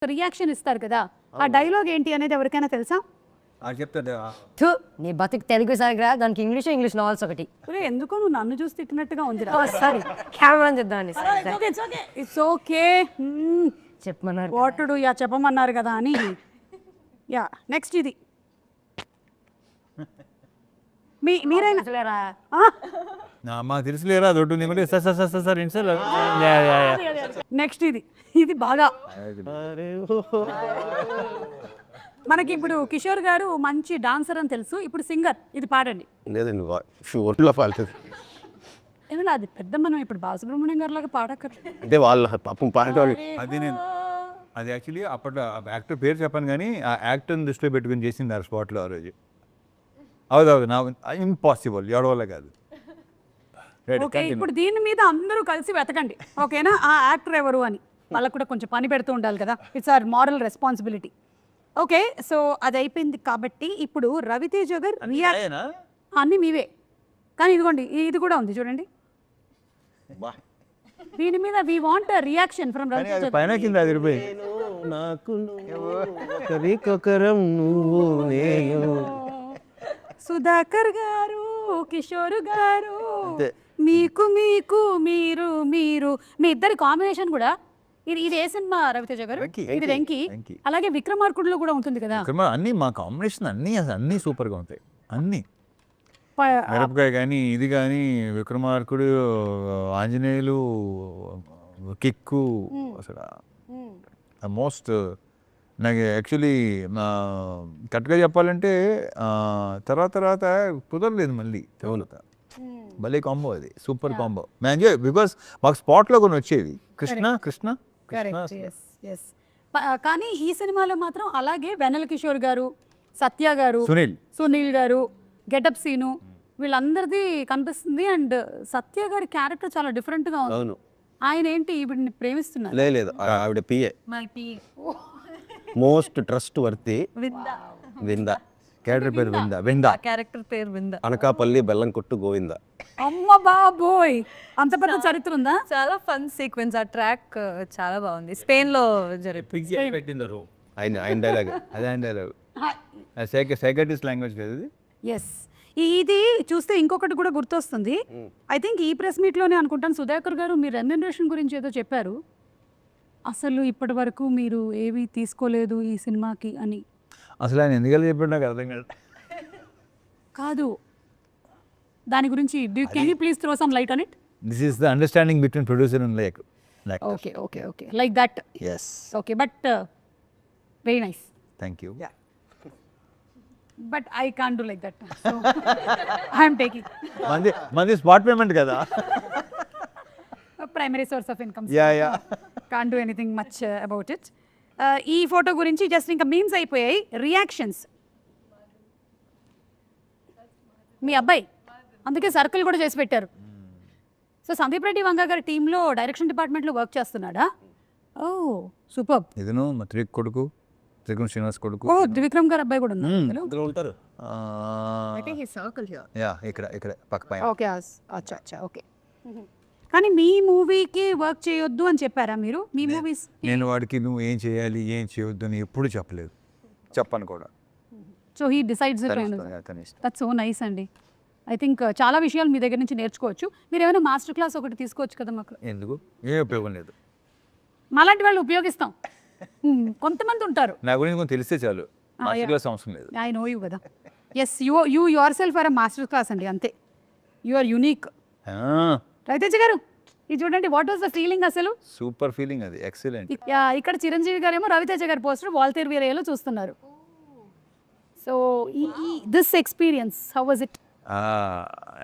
Reaction ఇస్తారు కదా, ఆ డైలాగ్ ఏంటి అనేది ఎవరికైనా తెలుసా? థు, నీ బతుకు తెలుగు సాగిరా, దానికి ఇంగ్లీష్ నావెల్స్ ఒకటి. ఎందుకో నువ్వు నన్ను చూసి తిట్టినట్టుగా ఉంది. సారీ, కెమెరా చూద్దామని. ఇట్స్ ఓకే, చెప్పమన్నారు వాటుడు యా చెప్పమన్నారు కదా అని. యా నెక్స్ట్ ఇది మీరైనా మాకు తెలుసులేరా దొడ్డు సార్ ఏంటి సార్. నెక్స్ట్ ఇది బాగా మనకి ఇప్పుడు కిషోర్ గారు మంచి డాన్సర్ అని తెలుసు, ఇప్పుడు సింగర్. ఇది పాడండి. లేదండి ఒంట్లో పాడుతుంది ఏమన్నా అది పెద్ద మనం ఇప్పుడు బాలసుబ్రహ్మణ్యం గారి లాగా పాడక్కర్లేదు. అంటే వాళ్ళ పాపం పాడేవాళ్ళు. అది యాక్చువల్లీ అప్పట్లో యాక్టర్ పేరు చెప్పాను కానీ ఆ యాక్టర్ని దృష్టిలో పెట్టుకుని చేసింది ఆ స్పాట్లో ఆ రోజు. అవుదవుదు నా ఇంపాసిబుల్, ఎవడవల్ల కాదు. ఓకే, ఇప్పుడు దీని మీద అందరూ కలిసి వెతకండి, ఓకేనా? ఆ యాక్టర్ ఎవరు అని వాళ్ళకు కూడా కొంచెం పని పెడుతూ ఉండాలి కదా, it's our moral responsibility. Okay, so అది అయిపోయింది కాబట్టి ఇప్పుడు రవితేజ గారు రియాక్ట్ అన్నీ మీవే, కానీ ఇదిగోండి ఇది కూడా ఉంది చూడండి. దీని మీద we want reaction from Ravi Teja. పైన కింద అది రూపాయి సుధాకర్ గారు, కిషోర్ గారు, మీకు మీకు మీరు మీరు మీ ఇద్దరి కాంబినేషన్ కూడా. ఇది ఏ సినిమా రవితేజ గారు? ఇది వెంకీ. అలాగే విక్రమార్కుడులో కూడా ఉంటుంది కదా. అన్ని మా కాంబినేషన్ అన్ని సూపర్గా ఉంటాయి. అన్ని మిరపకాయ కానీ ఇది కానీ విక్రమార్కుడు, ఆంజనేయులు, కిక్కు, అసలు మోస్ట్ నాకు యాక్చువల్లీ కరెక్ట్గా చెప్పాలంటే తర్వాత కుదరలేదు మళ్ళీ. భలే కాంబో అది, సూపర్ కాంబో. బికాస్ మాకు స్పాట్లో కొన్ని వచ్చేవి. కృష్ణ కానీ ఈ సినిమాలో మాత్రం అలాగే వెన్నెల కిషోర్ గారు, సత్య గారు, సునీల్ గారు, గెటప్ సీను వీళ్ళందరిది కనిపిస్తుంది. అండ్ సత్య గారి క్యారెక్టర్ చాలా డిఫరెంట్గా ఉంది. ఆయన ఏంటి ఈవిడిని ప్రేమిస్తున్నారు? లేదు, ఆవిడ పిఏ, మోస్ట్ ట్రస్ట్ వర్తి విందా. క్యారెక్టర్ పేరు విందా. క్యారెక్టర్ పేరు విందా. అనకాపల్లి బెల్లం కొట్టు గోవిందా. అమ్మ బాబోయ్, అంత పెద్ద చరిత్ర ఉందా? చాలా ఫన్ సీక్వెన్స్. ఆ ట్రాక్ చాలా బాగుంది. స్పెయిన్ లో పెట్టిందరు ఆయన డైలాగ్. అదే ఆయన డైలాగ్, సైకాట్రిస్ట్ లాంగ్వేజ్ కదా ఇది. ఎస్, ఇది చూస్తే ఇంకొకటి కూడా గుర్తొస్తుంది. ఐ థింక్ ఈ ప్రెస్ మీట్లోనే అనుకుంటాను, సుధాకర్ గారు మీరు రెమ్యునరేషన్ గురించి ఏదో చెప్పారు. అసలు ఇప్పటి వరకు మీరు ఏవి తీసుకోలేదు ఈ సినిమాకి అని. అసలు ఆయన ఎందుకలా చెప్పాడు నాకు అర్థం కాదు. దాని గురించి can you please throw some light on it? This is the understanding between producer and like okay like that. yes okay, but very nice, thank you. But I can't do like that, so I'm taking. మంది spot payment కదా, primary source of income. Yeah can't do anything much about it. ఈ photo గురించి just ఇంకా memes అయిపోయాయి. Reactions మీ అబ్బాయి అందుకే circle కూడా చేసి పెట్టారు. సో సందీప్ రెడ్డి వంగ గారి టీంలో డైరెక్షన్ డిపార్ట్మెంట్లో వర్క్ చేస్తున్నాడా? ఓ సూపర్. ఇదను మా కొడుకు త్రికం శ్రీనివాస్ కొడుకు. ఓ త్రివిక్రమ్ గారు అబ్బాయి కూడా ఉన్నారు. ఉంటారు. ఇక్కడ పక్క పైన. ఓకే, అచ్చా ఓకే. కానీ మీ మూవీకి వర్క్ చేయొద్దు అని చెప్పారా మీరు? మీ మూవీస్ నేను వాడికి నువ్వు ఏం చేయాలి ఏం చేయొద్దు అని ఎప్పుడు చెప్పలేదు, చెప్పను కూడా. So he decides it. That's so nice అండి. ఐ థింక్ చాలా విషయాలు మీ దగ్గర నుంచి నేర్చుకోవచ్చు. మీరు ఏమైనా మాస్టర్ క్లాస్ ఒకటి తీసుకోవచ్చు కదా మాకు. ఎందుకు, ఏ ఉపయోగం లేదు. మాలాంటి వాళ్ళు ఉపయోగిస్తాం, కొంతమంది ఉంటారు. నా గురించి కొంచెం తెలిస్తే చాలు, మాస్టర్ క్లాస్ అవసరం లేదు. ఐ నో యూ కదా. Yes, you yourself are master class అండి, అంతే. You are unique. Ravi Teja garu ఇది చూడండి, వాట్ వాస్ ద ఫీలింగ్ అసలు? సూపర్ ఫీలింగ్, అది ఎక్సలెంట్. ఇక్కడ చిరంజీవి గారేమో రవితేజ గారి పోస్టర్ వాల్తేరు వీరయ్యలో చూస్తున్నారు. So this experience how was it?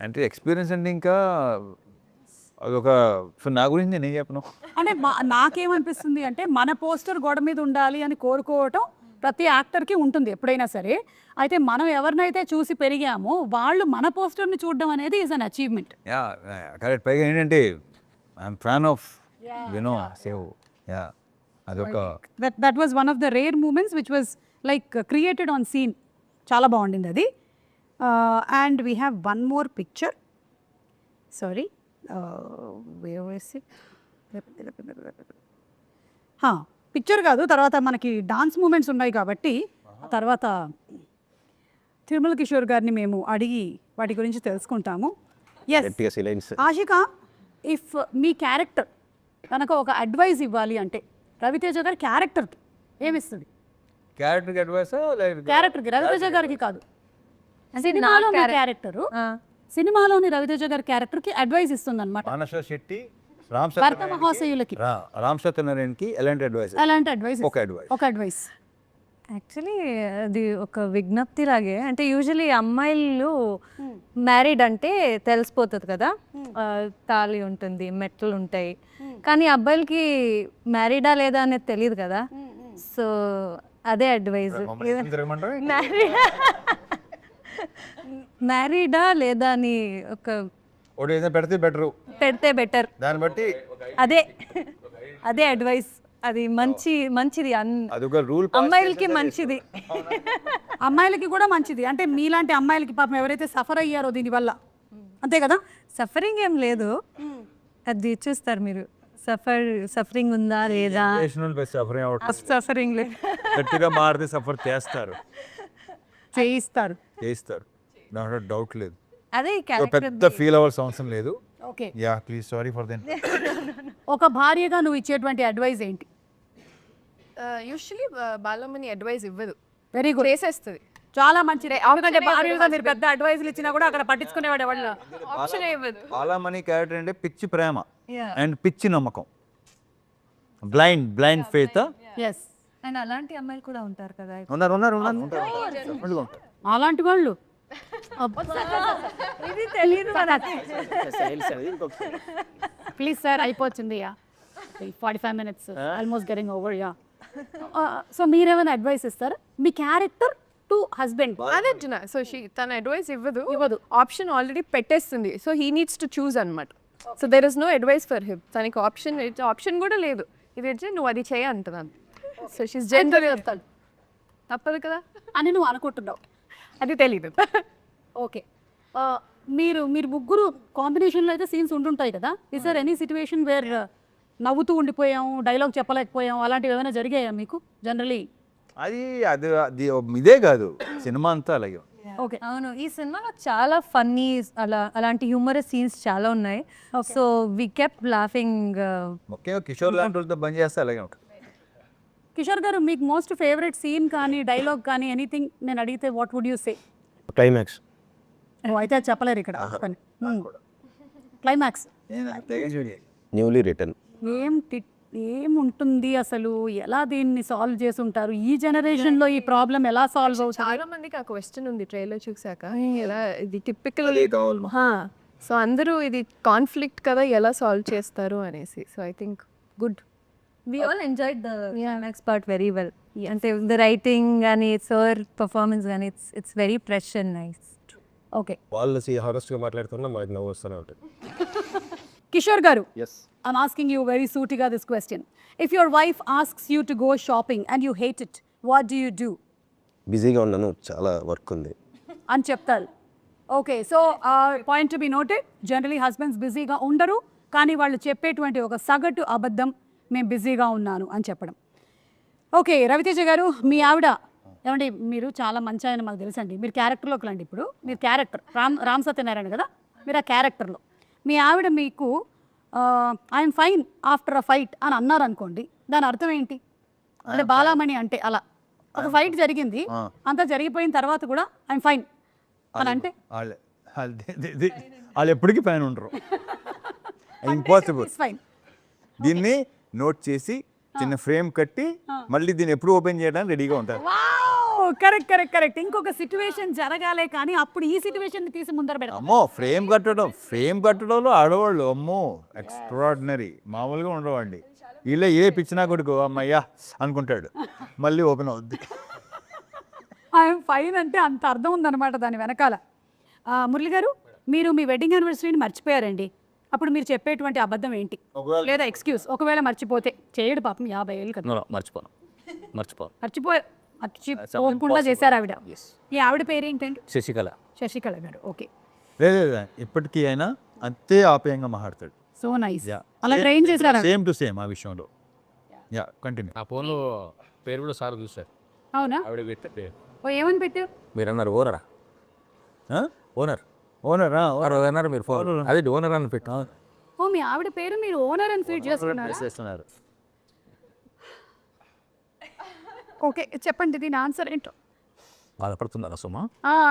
అంటే ఎక్స్పీరియన్స్ అంటే ఇంకా అదొక, సో నా గురించి నేను ఏం చెప్పను. అంటే నాకేమనిపిస్తుంది అంటే మన పోస్టర్ గోడ మీద ఉండాలి అని కోరుకోవటం ప్రతి యాక్టర్కి ఉంటుంది ఎప్పుడైనా సరే. అయితే మనం ఎవరినైతే చూసి పెరిగామో వాళ్ళు మన పోస్టర్ని చూడడం అనేది is an achievement. Yeah correct. పైగా ఏంటంటే ఐఎమ్ ఫ్యాన్ ఆఫ్ సేవ్. యా అదొక that was one of the rare moments which was like created on scene. చాలా బాగుండింది అది. And we have one more picture. Sorry, picture కాదు, తర్వాత మనకి డాన్స్ మూమెంట్స్ ఉన్నాయి కాబట్టి ఆ తర్వాత తిరుమల కిషోర్ గారిని మేము అడిగి వాటి గురించి తెలుసుకుంటాము. ఎస్ గట్టిగా salines. Ashika, if me character కనుక ఒక అడ్వైస్ ఇవ్వాలి అంటే రవితేజ గారి క్యారెక్టర్కి ఏమిస్తుంది? క్యారెక్టర్కి అడ్వైస్ క్యారెక్టర్కి, రవితేజ గారికి కాదు, సినిమాలో మీ క్యారెక్టర్, సినిమాలోని రవితేజ గారి క్యారెక్టర్కి అడ్వైస్ ఇస్తుంది అనమాట. మానస శెట్టి, రామ్ భర్త మహాశయులకి రామ్ సత్యనారాయణకి ఎలాంటి అడ్వైస్? అలాంటి అడ్వైస్, ఒక అడ్వైస్. ఒక అడ్వైస్. యాక్చువల్లీ అది ఒక విజ్ఞప్తి లాగే. అంటే యూజువలీ అమ్మాయిలు మ్యారీడ్ అంటే తెలిసిపోతుంది కదా, తాళి ఉంటుంది, మెట్లు ఉంటాయి. కానీ అబ్బాయిలకి మ్యారీడా లేదా అనేది తెలియదు కదా. సో అదే అడ్వైజ్, మ్యారీడా లేదా అని ఒక పెడితే బెటర్, పెడితే బెటర్, దాన్ని బట్టి అదే అడ్వైస్. అది మంచిది అదొక రూల్, అమ్మాయిలకి మంచిది, అమ్మాయిలకి కూడా మంచిది. అంటే మీలాంటి అమ్మాయిలకి పాపం ఎవరైతే సఫర్ అయ్యారో దీనివల్ల, అంతే కదా. సఫరింగ్ ఏం లేదు, అది చూస్తారు మీరు. సఫరింగ్ ఉందా లేదా, సఫరింగ్ లేదు, గట్టిగా మారితే సఫర్ చేయిస్తారు. దాంట్లో డౌట్ లేదు. అదే పెద్ద ఫీల్ అవ్వాల్సిన అవసరం లేదు. Okay, yeah please, sorry for then. ఒక భార్యగా నువ్వు ఇచ్చేటువంటి అడ్వైస్ ఏంటి? యూజువలీ బాలమని అడ్వైస్ ఇవ్వదు, వెరీ గుడ్, చేసేస్తుంది. చాలా మంచిదే. ఎందుకంటే భార్యగా మీరు పెద్ద అడ్వైస్లు ఇచ్చినా కూడా అక్కడ పట్టించుకునేవాడు ఎవరు. ఆప్షన్ ఇవ్వదు. చాలా మనీ క్యారెక్టర్ అంటే పిచ్చి ప్రేమ అండ్ పిచ్చి నమ్మకం, బ్లైండ్ ఫెయిత్. ఎస్, అండ్ అలాంటి అమ్మాయిలు కూడా ఉంటారు కదా. ఉన్నారు. అలాంటి వాళ్ళు ఇది తెలియదు ప్లీజ్ సార్, అయిపోతుంది. Yeah 45 minutes almost getting over. Yeah so మీరేమైనా అడ్వైస్ ఇస్తారా మీ క్యారెక్టర్ టు హస్బెండ్? అదే సో తన అడ్వైస్ ఇవ్వదు, ఆప్షన్ ఆల్రెడీ పెట్టేస్తుంది. So he needs to choose అనమాట. So there is no advice for him. తనకి ఆప్షన్ కూడా లేదు. ఇది వచ్చి నువ్వు అది చేయ అంటున్నాను. సో షీస్ జనరల్ చెప్తాను, తప్పదు కదా అని నువ్వు అనుకుంటున్నావు. అది తెలీదు. ఓకే, మీరు ముగ్గురు కాంబినేషన్లో అయితే సీన్స్ ఉంటుంటాయి కదా. Is sir any situation where నవ్వుతూ ఉండిపోయాము, డైలాగ్ చెప్పలేకపోయాము, అలాంటివి ఏమైనా జరిగాయా మీకు జనరలీ? అది ఇదే కాదు, సినిమా అంతా అలాగే. ఓకే, అవును, ఈ సినిమాలో చాలా ఫన్నీ అలాంటి హ్యూమరస్ సీన్స్ చాలా ఉన్నాయి. So we kept laughing. ముఖ్యంగా కిషోర్ లాంటి వాళ్ళతో బంద్ చేస్తే అలాగే ఉంటుంది. కిషోర్ గారు, మీకు మోస్ట్ ఫేవరెట్ సీన్ కానీ డైలాగ్ కానీ ఎనీథింగ్ నేను అడిగితే what would you say? Climax. అయితే అది చెప్పలేరు ఇక్కడ. Climax newly return. ఏముంటుంది అసలు, ఎలా దీన్ని సాల్వ్ చేసి ఉంటారు? ఈ జనరేషన్లో ఈ ప్రాబ్లం ఎలా సాల్వ్ అవుతుంది? చాలా మందికి ఆ క్వశ్చన్ ఉంది ట్రైలర్ చూసాక, ఎలా ఇది టిపికల్. సో అందరూ ఇది కాన్ఫ్లిక్ట్ కదా, ఎలా సాల్వ్ చేస్తారు అనేసి. So I think good. We all enjoyed the next part very well. అంటే the writing కానీ సార్ పర్ఫార్మెన్స్ కానీ it's very fresh and nice. Okay, వాళ్ళు హానెస్ట్గా మాట్లాడుతున్నా మాకు నవ్వు వస్తూనే ఉంటుంది. కిషోర్ గారు, yes. I'm asking you very sootiga this question. If your wife asks you to go shopping and you hate it, what do you do? బిజీగా ఉన్నాను, చాలా వర్క్ ఉంది అని చెప్తారు. Okay, so point to be noted. Generally husbands బిజీగా ఉండరు, కానీ వాళ్ళు చెప్పేటువంటి ఒక సగటు అబద్ధం, మేము బిజీగా ఉన్నాను అని చెప్పడం. ఓకే, రవితేజ గారు, మీ ఆవిడ ఏమండి, మీరు చాలా మంచి ఆయన మాకు తెలుసండి. మీరు క్యారెక్టర్లోకి రండి. ఇప్పుడు మీరు క్యారెక్టర్ రామ్ సత్యనారాయణ కదా, మీరు ఆ క్యారెక్టర్లో మీ ఆవిడ మీకు I'm fine after a fight అని అన్నారు అనుకోండి, దాని అర్థం ఏంటి? అంటే బాలామణి అంటే అలా ఒక ఫైట్ జరిగింది, అంతా జరిగిపోయిన తర్వాత కూడా ఐఎమ్ ఫైన్ అని అంటే వాళ్ళు ఎప్పటికీ పైన ఉండరు. ఇంపాసిబుల్. ఫైన్. దీన్ని నోట్ చేసి చిన్న ఫ్రేమ్ కట్టి మళ్ళీ దీన్ని ఎప్పుడు ఓపెన్ చేయడానికి రెడీగా ఉంటారు. కరెక్ట్. ఇంకొక సిచ్యువేషన్ జరగాలే కానీ అప్పుడు ఈ సిచ్యువేషన్ తీసి ముందర పెడతాం. అమ్మో, ఫ్రేమ్ కట్టడంలో ఆడవాళ్ళు అమ్మో ఎక్స్ట్రాడినరీ, మామూలుగా ఉండవండి. వీళ్ళే ఏ పిచ్చినా కొడుకు అమ్మయ్యా అనుకుంటాడు, మళ్ళీ ఓపెన్ అవుద్ది. ఐఎమ్ ఫైన్ అంటే అంత అర్థం ఉందన్నమాట దాని వెనకాల. మురళి గారు, మీరు మీ వెడ్డింగ్ యానివర్సరీని మర్చిపోయారండి, అప్పుడు మీరు చెప్పేటువంటి అబద్ధం ఏంటి? లేదా ఎక్స్క్యూజ్, ఒకవేళ మర్చిపోతే చేయడు పాపం, 50 ఏళ్ళు కదా. మర్చిపోకుండా చేశారు ఆవిడ. ఈ ఆవిడ పేరు ఏంటండి? శశికళ గారు. ఓకే, లేదు ఇప్పటికీ అయినా అంతే ఆప్యాయంగా మాట్లాడతాడు. So nice. అలా ట్రైన్ చేశారా? సేమ్ టు సేమ్ ఆ విషయంలో. Yeah continue. నా ఫోన్లో పేరు కూడా సార్ చూసారు అవునా? ఆవిడ పెట్టే ఓ ఏమని పెట్టారు? మీరు అన్నారు ఓనరా ఓనర్ ఓనరా? అన్నారు మీరు ఫోన్ అదే ఓనర్ అని పెట్టు ఓ మీ ఆవిడ పేరు మీరు ఓనర్ అని ఫీడ్ చేసుకున్నారా? చేస్తున్నారు. ఓకే చెప్పండి దీని ఆన్సర్ ఏంటో. బాధపడుతున్నారా సుమా?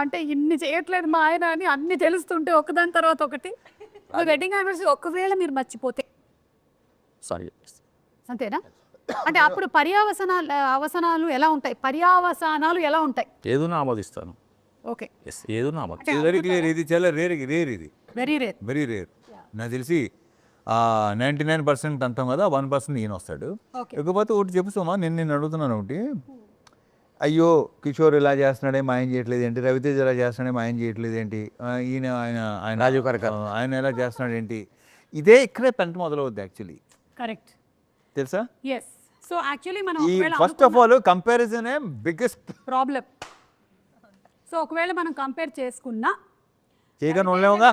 అంటే ఇన్ని చేయట్లేదు మా ఆయన అని అన్ని తెలుస్తుంటే ఒకదాని తర్వాత ఒకటి. వెడ్డింగ్ యానివర్సరీ ఒకవేళ మీరు మర్చిపోతే సారీ అంతేనా? అంటే అప్పుడు అవసనాలు ఎలా ఉంటాయి? పర్యావసానాలు ఎలా ఉంటాయి? ఏదైనా ఆమోదిస్తాను. ఓకే ఎస్ ఏదైనా ఆమోదిస్తాను. Very clear. ఇది చాలా రేర్ ఇది వెరీ రేర్. Very rare. నాకు తెలిసి 99% అంటాం కదా, 1% ఈయన వస్తాడు. Okay. ఇకపోతే ఒకటి చెప్పుతామా, నేను అడుగుతున్నాను ఒకటి. అయ్యో కిషోర్ ఇలా చేస్తున్నాడే మా ఆయన చేయట్లేదు ఏంటి, రవితేజ్ ఇలా చేస్తున్నాడే మా ఆయన చేయట్లేదు ఏంటి, ఆయన రాజీవ్ కనకాల ఆయన ఎలా చేస్తున్నాడు ఏంటి, ఇదే ఇక్కడే పెంట మొదలవుద్ది యాక్చువల్లీ. కరెక్ట్. తెలుసా? ఎస్. సో యాక్చువల్లీ మనం ఈ first of all comparison biggest problem. So ఒకవేళ మనం కంపేర్ చేసుకున్నా చేయగానే ఉండలేముగా.